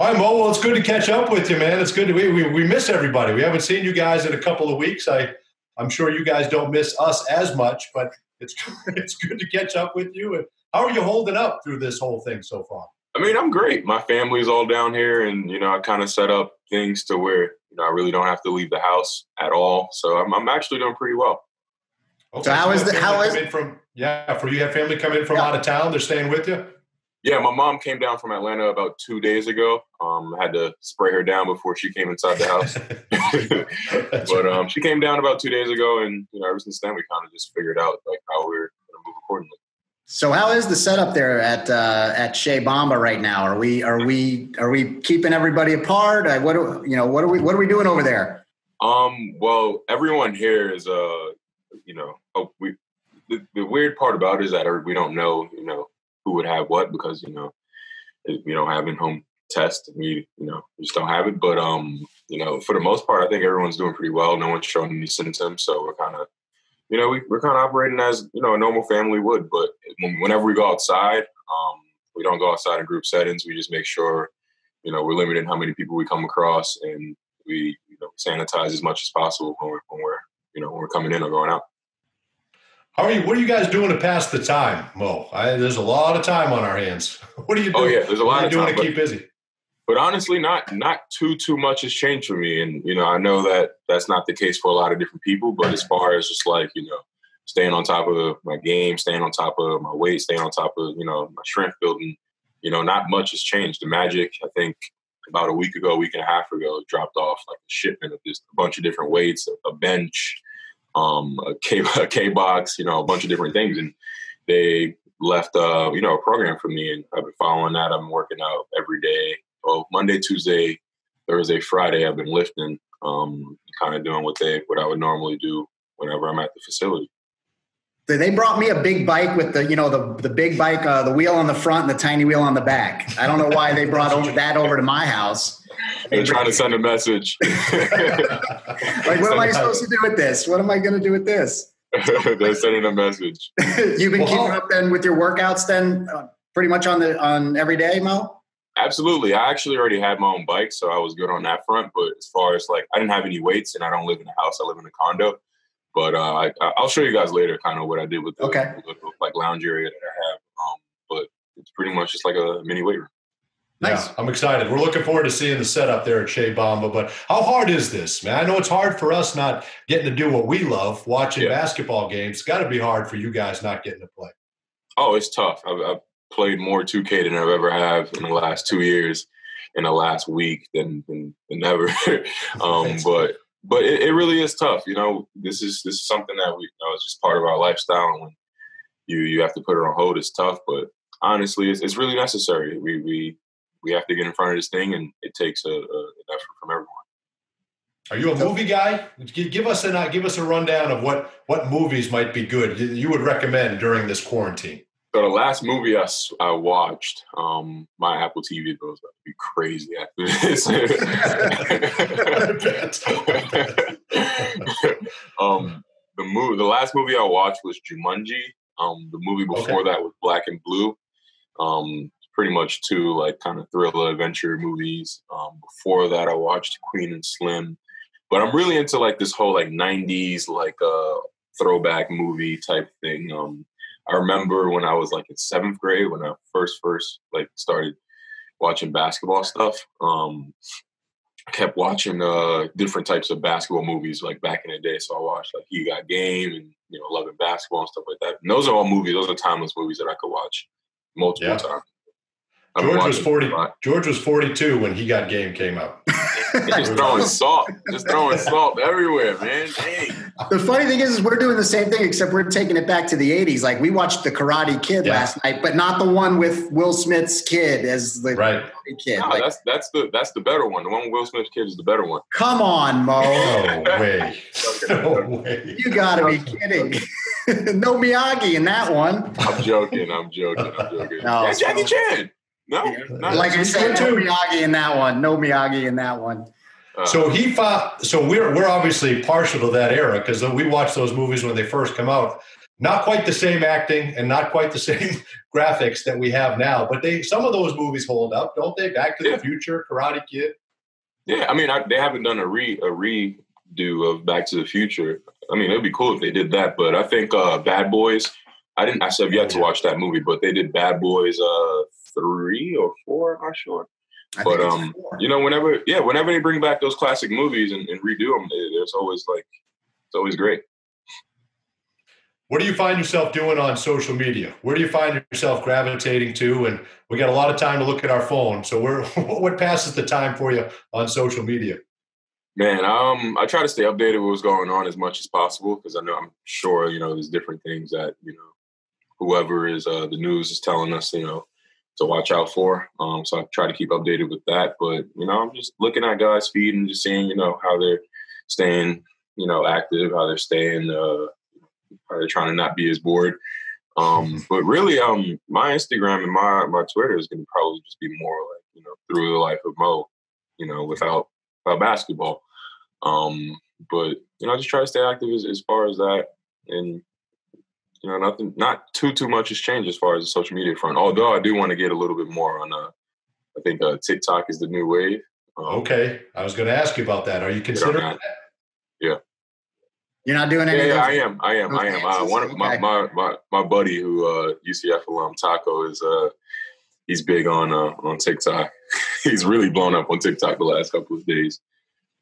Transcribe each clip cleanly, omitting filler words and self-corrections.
All right, Mo. Well, it's good to catch up with you, man. It's good to we miss everybody. We haven't seen you guys in a couple of weeks. I'm sure you guys don't miss us as much, but it's good to catch up with you. And how are you holding up through this whole thing so far? I mean, I'm great. My family's all down here, and I kind of set up things to where I really don't have to leave the house at all. So I'm actually doing pretty well. Okay. So how is for you have family come in from out of town? They're staying with you? Yeah, my mom came down from Atlanta about 2 days ago. I had to spray her down before she came inside the house. But she came down about 2 days ago, and ever since then we kind of just figured out like how we're going to move accordingly. So how is the setup there at Shea Bamba right now? Are we keeping everybody apart? What are we doing over there? Well, everyone here is the weird part about it is that we don't know who would have what because we don't have in-home test. We just don't have it. But for the most part, I think everyone's doing pretty well. No one's showing any symptoms, so we're kind of we're kind of operating as a normal family would. But whenever we go outside, we don't go outside in group settings. We just make sure we're limiting how many people we come across, and we sanitize as much as possible when we're coming in or going out. How are you? What are you guys doing to pass the time, Mo? There's a lot of time on our hands. What are you doing? Oh yeah, there's a lot of time. Doing to keep busy? But honestly, not too much has changed for me, and I know that that's not the case for a lot of different people. But as far as just like staying on top of my game, staying on top of my weight, staying on top of my strength building, not much has changed. The Magic, I think, about a week and a half ago, dropped off like a shipment of just a bunch of different weights, a bench, a K box, a bunch of different things, and they left a program for me, and I've been following that. I'm working out every day. Well, Monday, Tuesday, Thursday, Friday, I've been lifting, kind of doing what I would normally do whenever I'm at the facility. They brought me a big bike with the big bike, the wheel on the front and the tiny wheel on the back. I don't know why they brought that over to my house. They're trying to send a message. Like, what am I supposed to do with this? What am I going to do with this? They're sending a message. You've been keeping up then with your workouts then pretty much on every day, Mo? Absolutely. I actually already had my own bike, so I was good on that front. But as far as like, I didn't have any weights, and I don't live in a house. I live in a condo. But I'll show you guys later kind of what I did with the like lounge area that I have. But it's pretty much just like a mini weight room. Nice. Yeah, I'm excited. We're looking forward to seeing the setup there at Shea Bamba. But how hard is this, man? I know it's hard for us not getting to do what we love, watching basketball games. It's got to be hard for you guys not getting to play. Oh, it's tough. I've played more 2K than I've ever have in the last 2 years, in the last week than ever. But it really is tough. This is something that it's just part of our lifestyle. And when you have to put it on hold, it's tough. But honestly, it's really necessary. We have to get in front of this thing, and it takes an effort from everyone. Are you a movie guy? Give us a rundown of what movies might be good you would recommend during this quarantine. So the last movie I watched, my Apple TV bill is about to be crazy after this. The last movie I watched was Jumanji. The movie before that was Black and Blue. Pretty much two like kind of thriller adventure movies. Before that, I watched Queen and Slim. But I'm really into like this whole like 90s like throwback movie type thing. I remember when I was like in 7th grade when I first like started watching basketball stuff. I kept watching different types of basketball movies like back in the day. So I watched like He Got Game and Loving Basketball and stuff like that. And those are all movies. Those are timeless movies that I could watch multiple times. George was 42 when He Got Game came out. Just throwing salt everywhere, man. Dang. The funny thing is we're doing the same thing, except we're taking it back to the 80s. Like we watched The Karate Kid last night, but not the one with Will Smith's kid as the Karate Kid. No, that's the better one. The one with Will Smith's kid is the better one. Come on, Mo. No way. No way. You gotta be kidding. No Miyagi in that one. I'm joking. No, that's Jackie Chan. No, like I said, no Miyagi in that one. No Miyagi in that one. So we're obviously partial to that era because we watched those movies when they first come out. Not quite the same acting and not quite the same graphics that we have now, but some of those movies hold up, don't they? Back to the Future, Karate Kid. Yeah, I mean, they haven't done a redo of Back to the Future. I mean, it'd be cool if they did that, but I think Bad Boys. I still have yet to watch that movie, but they did Bad Boys 3 or 4, I'm not sure. But you know, whenever they bring back those classic movies and redo them, it's always great. What do you find yourself doing on social media? Where do you find yourself gravitating to? And we got a lot of time to look at our phone. So what passes the time for you on social media? Man, I try to stay updated with what's going on as much as possible because I'm sure, you know, there's different things that, you know, whoever is the news is telling us, you know, to watch out for. So I try to keep updated with that. But, you know, I'm just looking at guys' feed and just seeing, you know, how they're staying, you know, active, how they're staying how they're trying to not be as bored. But really, my Instagram and my Twitter is going to probably just be more like, you know, through the life of Mo, you know, without basketball. But, you know, I just try to stay active as far as that. And, you know, not too much has changed as far as the social media front. Although I do want to get a little bit more on, I think TikTok is the new wave. Okay. I was going to ask you about that. Are you considering that? Yeah. You're not doing anything? Yeah, I am. One of my buddy who UCF alum Taco is he's big on TikTok. He's really blown up on TikTok the last couple of days,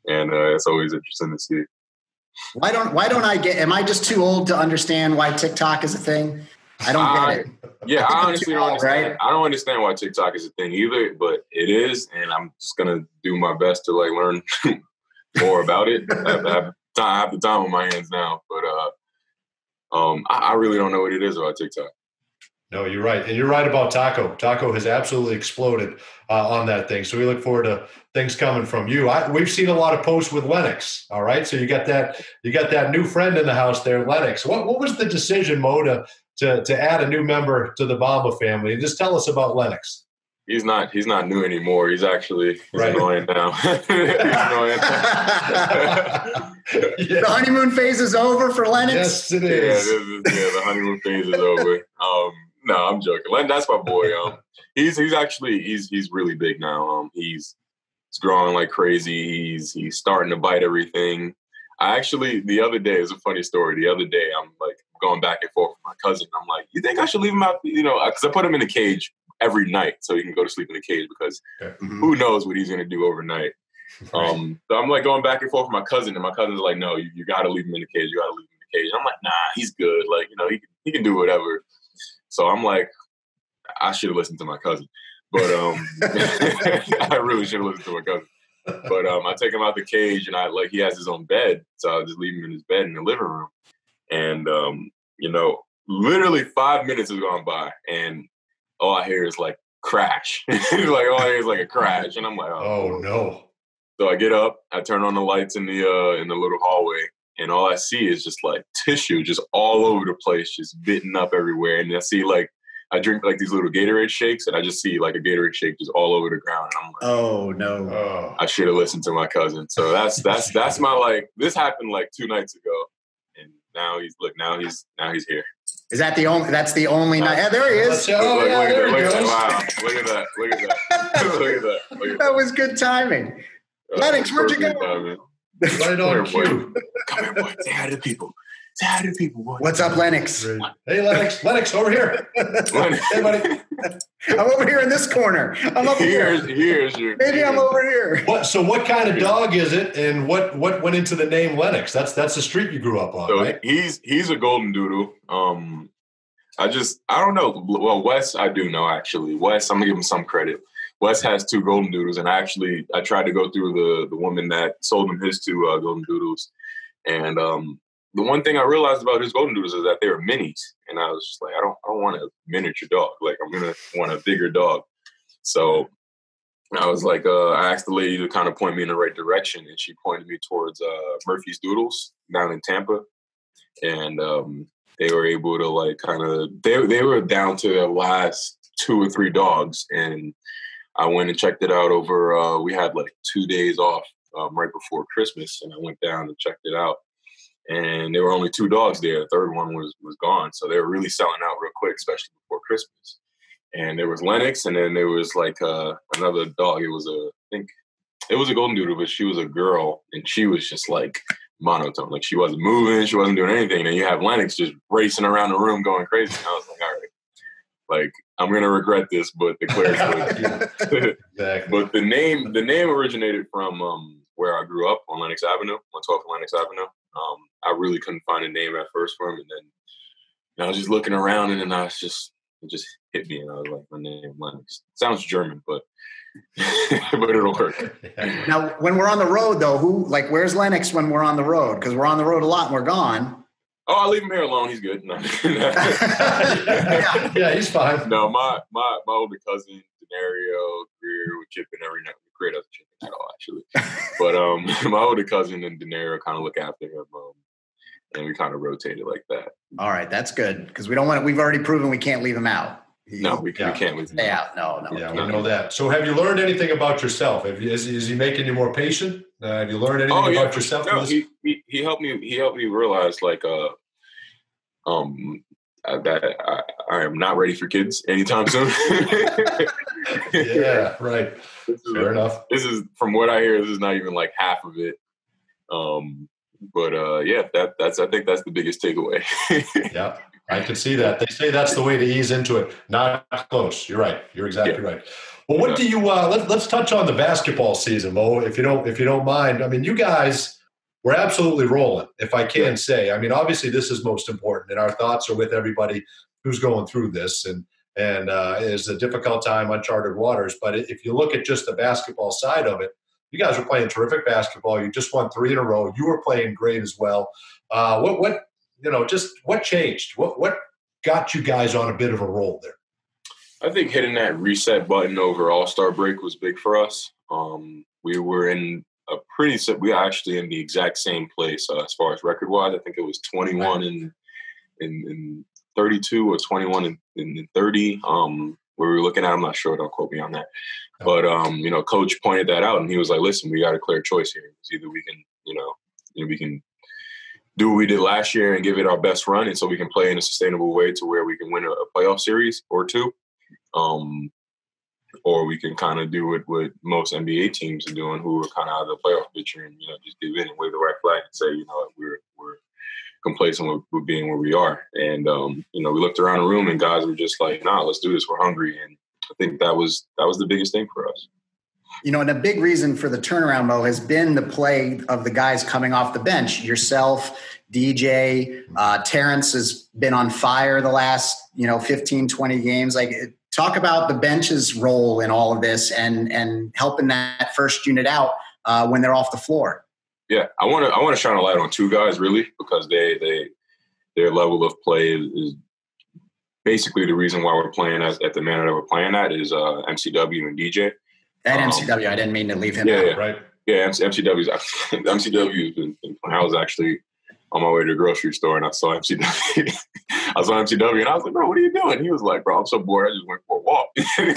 and it's always interesting to see. Why don't I get? Am I just too old to understand why TikTok is a thing? I don't get it. Yeah, I honestly don't understand. Right? I don't understand why TikTok is a thing either, but it is, and I'm just gonna do my best to like learn more about it. I have the time on my hands now, but I really don't know what it is about TikTok. No, you're right. And you're right about Taco. Taco has absolutely exploded on that thing. So we look forward to things coming from you. We've seen a lot of posts with Lennox. All right. So you got that new friend in the house there, Lennox. What was the decision, Mo, to add a new member to the Bamba family? And just tell us about Lennox. He's not new anymore. He's annoying now. He's annoying. Yeah. The honeymoon phase is over for Lennox? Yes, it is. Yeah, the honeymoon phase is over. No, I'm joking. That's my boy. He's really big now. He's growing like crazy. He's starting to bite everything. The other day, it's a funny story. The other day, I'm like going back and forth with my cousin. I'm like, you think I should leave him out? You know, because I put him in a cage every night so he can go to sleep in the cage because who knows what he's going to do overnight. So I'm like going back and forth with my cousin, and my cousin's like, no, you got to leave him in the cage. You got to leave him in the cage. And I'm like, nah, he's good. Like, you know, he can do whatever. So I'm like, I should have listened to my cousin. But I really should have listened to my cousin. But I take him out the cage, and he has his own bed. So I just leave him in his bed in the living room. And, you know, literally 5 minutes has gone by, and all I hear is like crash. All I hear is like a crash. And I'm like, oh no. So I get up, I turn on the lights in the little hallway, and all I see is just like tissue just all over the place, just bitten up everywhere. And I see I drink like these little Gatorade shakes, and I just see like a Gatorade shake just all over the ground. And I'm like, oh no. I should have listened to my cousin. So that's my this happened like 2 nights ago. And now he's here. Is that that's the only night? Yeah, there he is. Look at that. Wow. Look at that. Look at that. That was good timing. Lennox, where'd you go? Right on cue. Come here, boy. Say hi to the people. Say hi to the people, boy. What's up, Lennox? Hey, Lennox. Lennox, over here. Hey, buddy. I'm over here in this corner. I'm over here. Maybe I'm over here. What kind of dog is it, and what went into the name Lennox? That's the street you grew up on, so right? He's a golden doodle. I don't know. Well, Wes, I do know actually. Wes, I'm gonna give him some credit. Wes has 2 golden doodles, and I tried to go through the woman that sold him his 2 golden doodles, and the one thing I realized about his golden doodles is that they were minis, and I was just like, I don't want a miniature dog. Like, I'm gonna want a bigger dog. So I was like, I asked the lady to kind of point me in the right direction, and she pointed me towards Murphy's Doodles down in Tampa, and they were able to they were down to the last 2 or 3 dogs, and I went and checked it out over. We had 2 days off right before Christmas, and I went down and checked it out. and there were only 2 dogs there. The third one was gone, so they were really selling out real quick, especially before Christmas. And there was Lennox, and then there was like another dog. I think it was a golden doodle, but she was a girl, and she was just like monotone. Like she wasn't moving, she wasn't doing anything. And you have Lennox just racing around the room going crazy. And I was like, all right, like I'm gonna regret this, but declare choice. Exactly. But the name originated from where I grew up on Lenox Avenue, 112 Lenox Avenue. I really couldn't find a name at first for him, and then I was just looking around, and then it just hit me, and I was like, my name Lennox. Sounds German, but but it'll work. Now, when we're on the road, though, where's Lennox when we're on the road? Because we're on the road a lot and we're gone. Oh, I leave him here alone. He's good. No. Yeah, he's fine. No, my older cousin, Denario, Greer, would chip in every night. Greer doesn't chip in at all, actually. But my older cousin and Denario kind of look after him. And we kind of rotated like that. All right, that's good because we don't want to. We've already proven we can't leave him out. We can't leave him stay out. No. Yeah, we know that. So, have you learned anything about yourself? Is he making you more patient? Have you learned anything about yourself? No, he helped me. He helped me realize that I am not ready for kids anytime soon. Yeah, right. Fair enough. This is, from what I hear, this is not even like half of it. But I think that's the biggest takeaway. Yeah, I can see that. They say that's the way to ease into it. Not close. You're right. You're exactly right. Well, what do you? Let's touch on the basketball season, Mo, if you don't mind. I mean, you guys were absolutely rolling, if I can say. I mean, obviously, this is most important, and our thoughts are with everybody who's going through this, and it's a difficult time, uncharted waters. But if you look at just the basketball side of it, you guys were playing terrific basketball. You just won 3 in a row. You were playing great as well. What changed? What got you guys on a bit of a roll there? I think hitting that reset button over All-Star break was big for us. We were in we were actually in the exact same place as far as record-wise. I think it was 21 in 32 or 21 in 30. We were looking at, I'm not sure, don't quote me on that. But, Coach pointed that out, and he was like, listen, we got a clear choice here. It's either we can, we can do what we did last year and give it our best run, and so we can play in a sustainable way to where we can win a playoff series or two. Or we can kind of do what most NBA teams are doing, who are kind of out of the playoff picture, and, just give in and wave the right flag and say, we're complacent with being where we are. And, we looked around the room, and guys were just like, nah, let's do this. We're hungry. And I think that was the biggest thing for us. And a big reason for the turnaround, Mo, has been the play of the guys coming off the bench. Yourself, DJ, Terrence has been on fire the last, 15, 20 games. Like, talk about the bench's role in all of this and helping that first unit out when they're off the floor. Yeah, I want to shine a light on 2 guys, really, because their level of play is basically the reason why we're playing at the manner that we're playing at is MCW and DJ. And MCW, I didn't mean to leave him out. Yeah, right. Yeah, MCW's been playing. I was actually on my way to the grocery store, and I saw MCW. I saw MCW, and I was like, bro, what are you doing? He was like, bro, I'm so bored. I just went for a walk. And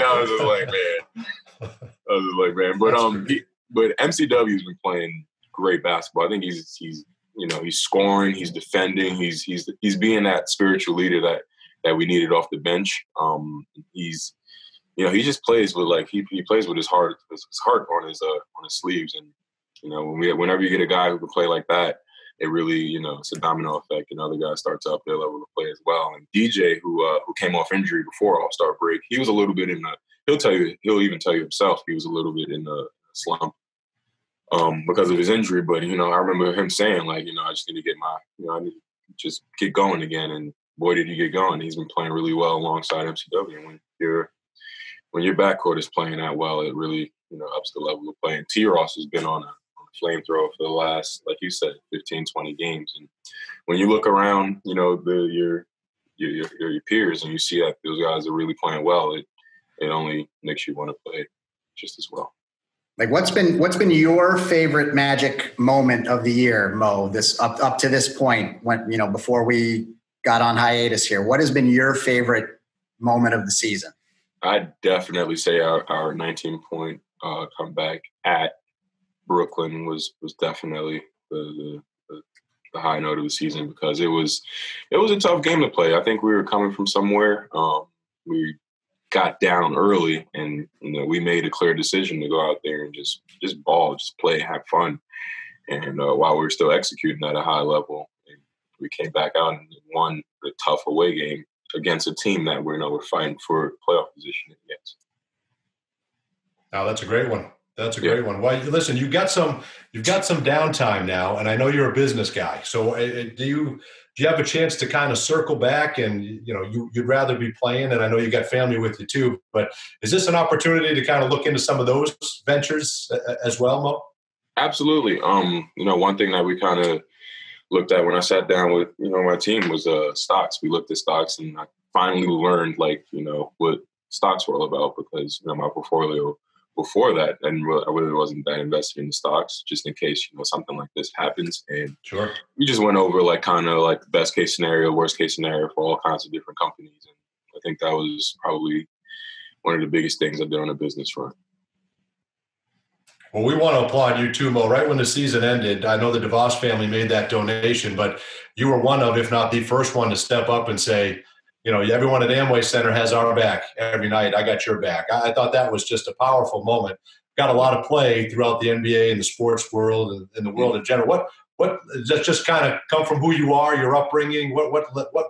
I was just like, man. But MCW's been playing great basketball. I think he's scoring, he's defending, he's being that spiritual leader that we needed off the bench. He just plays with he plays with his heart on his sleeves, and whenever you get a guy who can play like that, it really it's a domino effect, and other guys start to up their level of play as well. And DJ, who came off injury before All-Star break, he was a little bit he'll even tell you himself he was a little bit in the slump because of his injury. But I remember him saying I just need to get I need to just get going again, and boy did he get going. He's been playing really well alongside MCW, and when your backcourt is playing that well, it really ups the level of play. And T-Ross has been on a flamethrower for the last, like you said, 15, 20 games. And when you look around, your peers, and you see that those guys are really playing well, it only makes you want to play just as well. Like, what's been your favorite Magic moment of the year, Mo? This up to this point, when before we got on hiatus here, what has been your favorite moment of the season? I'd definitely say our 19-point comeback at Brooklyn was definitely the high note of the season because it was a tough game to play. I think we were coming from somewhere. We got down early, and we made a clear decision to go out there and just ball, just play, have fun. And while we were still executing at a high level, and we came back out and won a tough away game against a team that we're fighting for playoff position against. Oh, that's a great one. That's a great one. Well, listen, you've got some downtime now, and I know you're a business guy. So do you have a chance to kind of circle back and, you'd rather be playing, and I know you got family with you too, but is this an opportunity to kind of look into some of those ventures as well, Mo? Absolutely. One thing that we kind of looked at when I sat down with, my team was stocks. We looked at stocks, and I finally learned what stocks were all about because, my portfolio before that, and I really wasn't that invested in the stocks, just in case something like this happens. And sure, we just went over the best case scenario, worst case scenario for all kinds of different companies. And I think that was probably one of the biggest things I did on the business front. Well, we want to applaud you too, Mo. Right when the season ended, I know the DeVos family made that donation, but you were one of, if not the first one, to step up and say, everyone at Amway Center has our back every night. I got your back. I thought that was just a powerful moment. Got a lot of play throughout the NBA and the sports world and the world in general. What does that just kind of come from who you are, your upbringing? What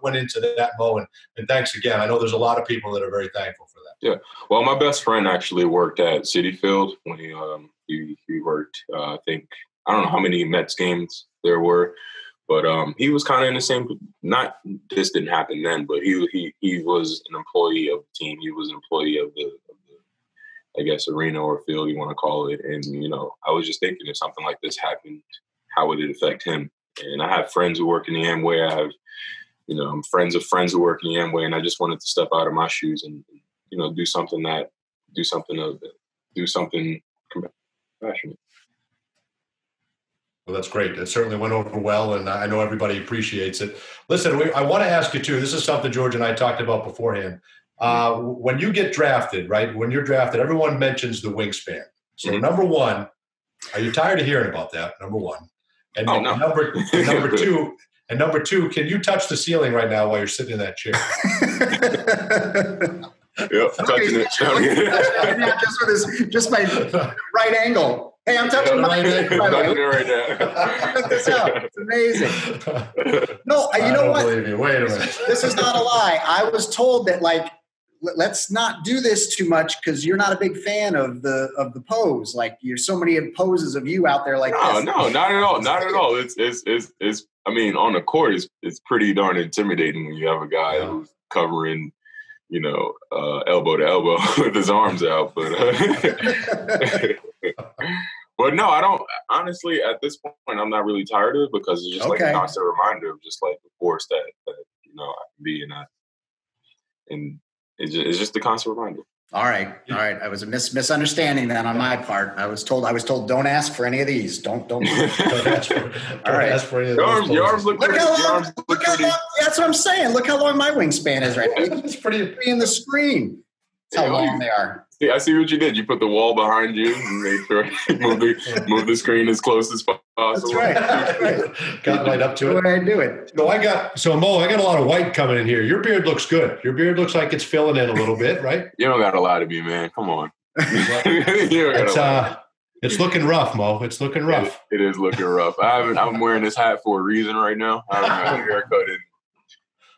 went into that, Mo? And thanks again. I know there's a lot of people that are very thankful for that. Yeah. Well, my best friend actually worked at Citi Field when he worked. I don't know how many Mets games there were. But he was kind of in the same. Not this didn't happen then, but he was an employee of the team. He was an employee of the I guess arena or field you want to call it. And I was just thinking if something like this happened, how would it affect him? And I have friends who work in the Amway. I have I'm friends of friends who work in the Amway, and I just wanted to step out of my shoes and do something compassionate. Well, that's great. It certainly went over well, and I know everybody appreciates it. Listen, I want to ask you, too, this is something George and I talked about beforehand. When you get drafted, right, when you're drafted, everyone mentions the wingspan. So, Number one, are you tired of hearing about that, number one? And no. number two, can you touch the ceiling right now while you're sitting in that chair? Yep, touching it. Just my right angle. Hey, I'm touching my touching it right now. Check this out. It's amazing. No, you know what? Believe you. Wait a minute. This is not a lie. I was told that let's not do this too much because you're not a big fan of the pose. Like you're so many poses of you out there like this. No, not at all. Not at all. It's I mean, on the court, it's pretty darn intimidating when you have a guy who's covering, elbow to elbow with his arms out. But no, I don't. Honestly, at this point, I'm not really tired of it because it's just like a constant reminder of just like the force that I can be in that. And it's just a constant reminder. All right. I was a misunderstanding then on my part. I was told don't ask for any of these. Don't ask for. All right. Ask for any of those. Your arms look pretty. That's what I'm saying. Look how long my wingspan is right now. It's pretty in the screen. That's how long they are. See, I see what you did. You put the wall behind you and made sure move the screen as close as possible. That's right. Got right up to it. The way I do it. So Mo, I got a lot of white coming in here. Your beard looks good. Your beard looks like it's filling in a little bit, right? You don't got to lie to me, man. Come on. It's looking rough, Mo. It's looking rough. It is looking rough. I'm wearing this hat for a reason right now. I haven't had a haircut in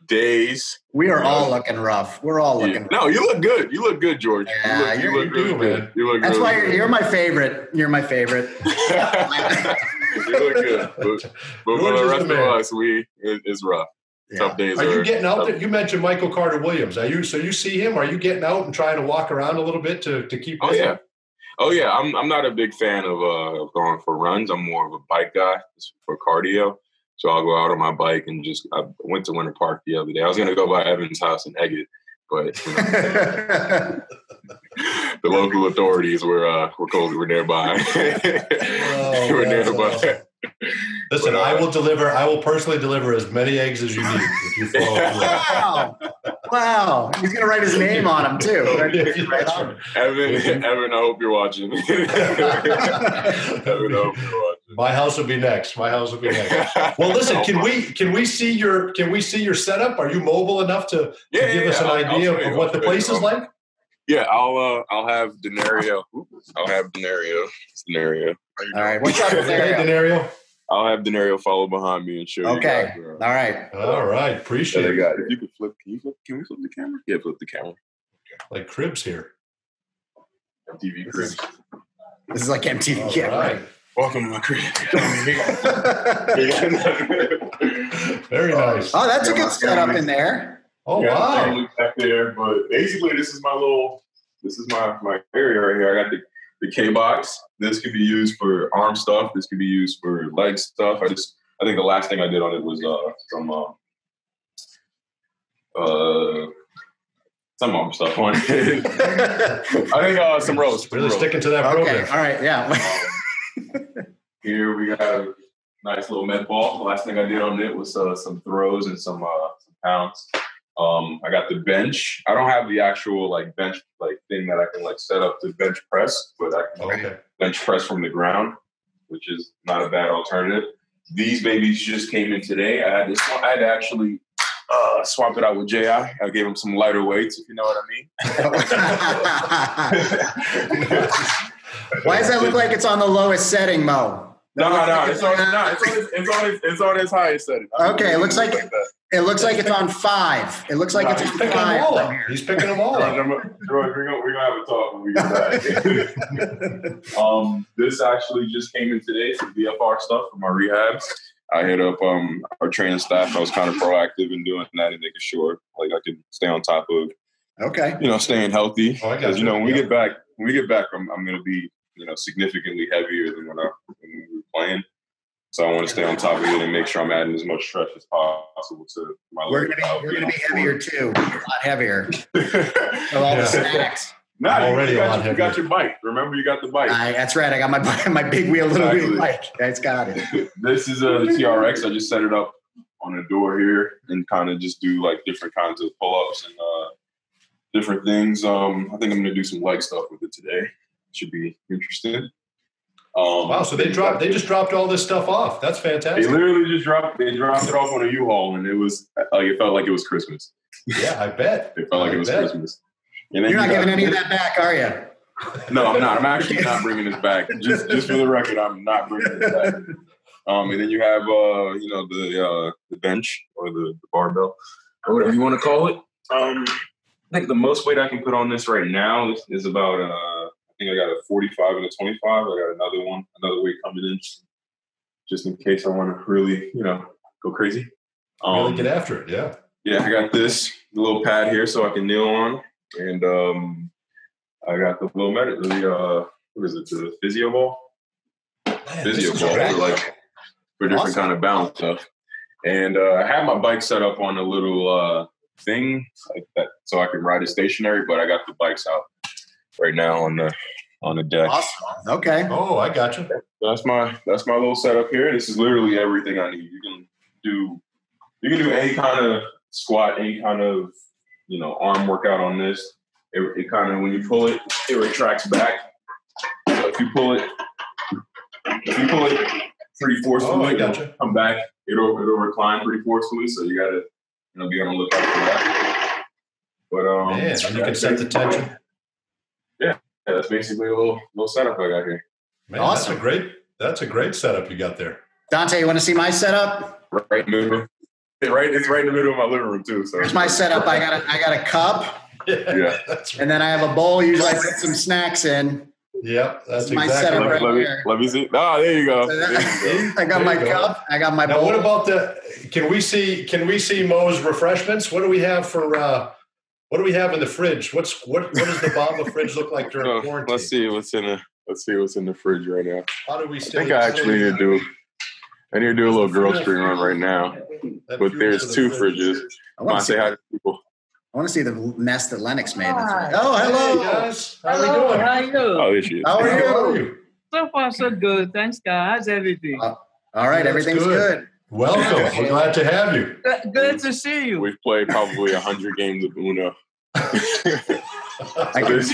days. We are all looking rough. We're all looking rough. No, you look good. You look good, George. Yeah, you look really good. You look That's really why good. you're my favorite. You're my favorite. You look good. But for the rest of us, it's rough. Yeah. Tough days. Are you getting out there? You mentioned Michael Carter Williams. So you see him? Are you getting out and trying to walk around a little bit to keep busy? Oh yeah. I'm not a big fan of going for runs. I'm more of a bike guy for cardio. So I'll go out on my bike and I went to Winter Park the other day. I was going to go by Evan's house and egg it, but the local authorities were nearby. We're nearby. Listen, I will personally deliver as many eggs as you need if you follow through. Wow. He's going to write his name on them too. Evan, I hope you're watching. Evan, I hope you're watching. My house will be next. Well, listen, can we see your setup? Are you mobile enough to give us an idea of what the place is like? Yeah, I'll have Denario. I'll have Denario. Denario. All right. What's up, Denario? I'll have Denario follow behind me and show you guys. Okay. All right. Appreciate it. If you could flip, can we flip the camera? Yeah, flip the camera. Like Cribs here. MTV Cribs. This is like MTV. All Yeah, right. Welcome to my crib. Very nice. Oh, that's a good setup in there. Oh, wow. Back there, but basically, this is my area right here. I got the K box. This could be used for arm stuff. This could be used for leg stuff. I think the last thing I did on it was some arm stuff on it. I think some rows. Really sticking to that program. Okay. All right. Yeah. Here we got a nice little med ball. The last thing I did on it was some throws and some pounds. I got the bench. I don't have the actual bench thing that I can set up to bench press, but I can bench press from the ground, which is not a bad alternative. These babies just came in today. I had to actually swap it out with J.I. I gave him some lighter weights, if you know what I mean. Why does that look like it's on the lowest setting, Mo? No. It's on his highest setting. Okay, it looks like it's on 5. It looks like it's picking them all up. He's picking them all up. We're gonna have a talk when we get back. This actually just came in today, some VFR stuff for my rehabs. I hit up our training staff. I was kind of proactive in doing that and making sure I could stay on top of staying healthy. Because when we get back, I'm going to be significantly heavier than when we were playing. So I want to stay on top of it and make sure I'm adding as much stretch as possible to my leg. We're going to be heavier too, a lot heavier. Of all the snacks. No, already you got your bike. Remember, you got the bike. That's right. I got my big wheel, little wheel bike. That's got it. This is the TRX. I just set it up on the door here and kind of just do different kinds of pull-ups and different things. I think I'm going to do some leg stuff with it today. Should be interesting. Wow! So they just dropped all this stuff off. That's fantastic. They literally just dropped it off on a U-Haul, and it felt like it was Christmas. Yeah, I bet. It felt like it was Christmas. And you're not giving any of that back, are you? No, I'm not. I'm actually not bringing this back. Just for the record, I'm not bringing this back. And then you have, the bench or the barbell or whatever you want to call it. I think the most weight I can put on this right now is about, I think I got a 45 and a 25. I got another weight coming in just in case I want to really, go crazy. Really get after it, yeah. Yeah, I got this little pad here so I can kneel on. And I got the little the physio ball? Physio ball for different kind of balance stuff. And I have my bike set up on a little thing like that so I can ride it stationary, but I got the bikes out right now on the deck. Awesome. Okay. Oh, I got you. That's my little setup here. This is literally everything I need. You can do any kind of squat, any kind of arm workout on this. It kind of, when you pull it, it retracts back. So if you pull it pretty forcefully, it'll come back. It'll recline pretty forcefully. So you gotta, be on the lookout for that. But and you can set the tension. Yeah, that's basically a little setup I got here. Man, awesome. That's a great setup you got there. Dante, you want to see my setup? Right in the middle. It's right in the middle of my living room too. So here's my setup. I got a cup. Yeah. And then I have a bowl. Usually I put some snacks in. Yep, that's my setup right here. Let me see. Oh, there you go. I got my cup. I got my bowl. What about can we see Mo's refreshments? What do we have what do we have in the fridge? What does the Bamba fridge look like during quarantine? Let's see what's in the fridge right now. How do we I think I actually need to do a little girl stream run right now. But there's 2 fridges. I want to say hi to people. I want to see the mess that Lennox made. Right. Oh, hello. Hey guys. How are we doing? How are you? Oh, there she is. How are you? So far, so good. Thanks, guys. How's everything? All right. Everything's good. Welcome. We're glad to have you. Good to see you. We've played probably 100 games of Uno. That's good.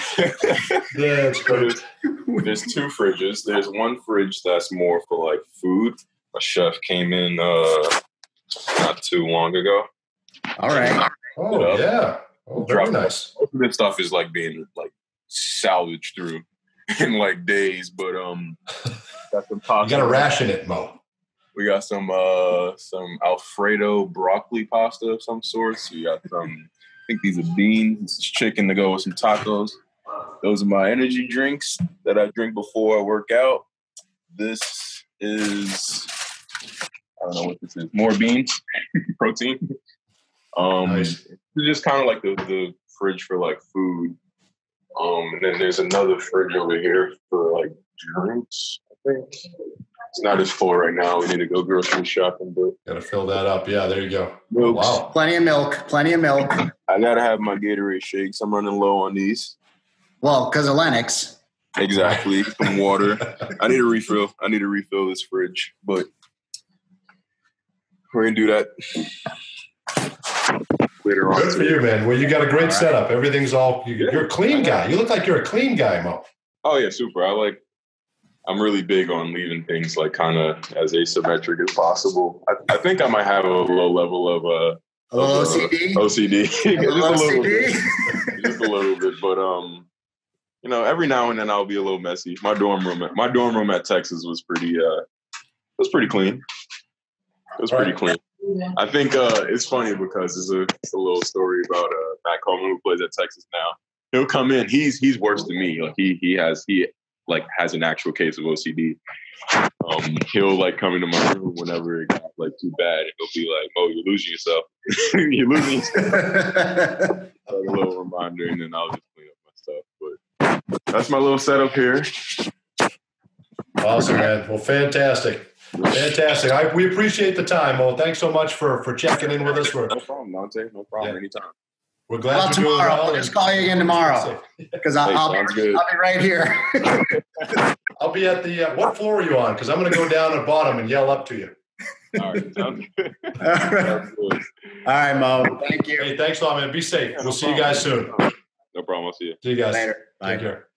There's 2 fridges. There's one fridge that's more for food. A chef came in not too long ago. All right. Oh, yeah. Oh, very nice. Most of this stuff is like being like salvaged through in like days, but got some pasta. You got to ration it, Mo. We got some Alfredo broccoli pasta of some sorts. We got some, I think these are beans. This is chicken to go with some tacos. Those are my energy drinks that I drink before I work out. This is, I don't know what this is. More beans, protein. Nice. It's just kind of like the fridge for like food. And then there's another fridge over here for like drinks, I think. It's not as full right now. We need to go grocery shopping, but Got to fill that up. Yeah, there you go. Milks. Wow. Plenty of milk. I gotta have my Gatorade shakes. I'm running low on these. Well, because of Lennox. Exactly. Some water. I need a refill. I need to refill this fridge, but we're gonna do that later on. Good for you, man. Well, you got a great setup. Everything's all. You're a clean guy. You look like you're a clean guy, Mo. Oh yeah, super. I'm really big on leaving things like kind of as asymmetric as possible. I think I might have a low level of OCD. OCD. Just OCD. just a little bit, but you know, every now and then I'll be a little messy. My dorm room at Texas was pretty clean. It was pretty clean. I think it's funny because it's a little story about back home who plays at Texas now. He'll come in. He's worse than me. Like he has an actual case of OCD. He'll like come into my room whenever it got like too bad, and he'll be like, "Oh, you're losing yourself. You're losing yourself." Like a little reminder, and then I'll just clean up my stuff. But that's my little setup here. Awesome, man. Well, fantastic. We appreciate the time, Mo. Thanks so much for checking in with us. No problem, Dante. No problem. Anytime. We're glad you're doing tomorrow. well. I'll just call you again tomorrow because I'll be right here. I'll be at the. What floor are you on? Because I'm going to go down at bottom and yell up to you. All right. Sounds good. All right, Mo. Thank you. Hey, thanks a lot, man. Be safe. We'll see you guys soon. No problem. I'll see you. See you guys. Later. Bye. Take care.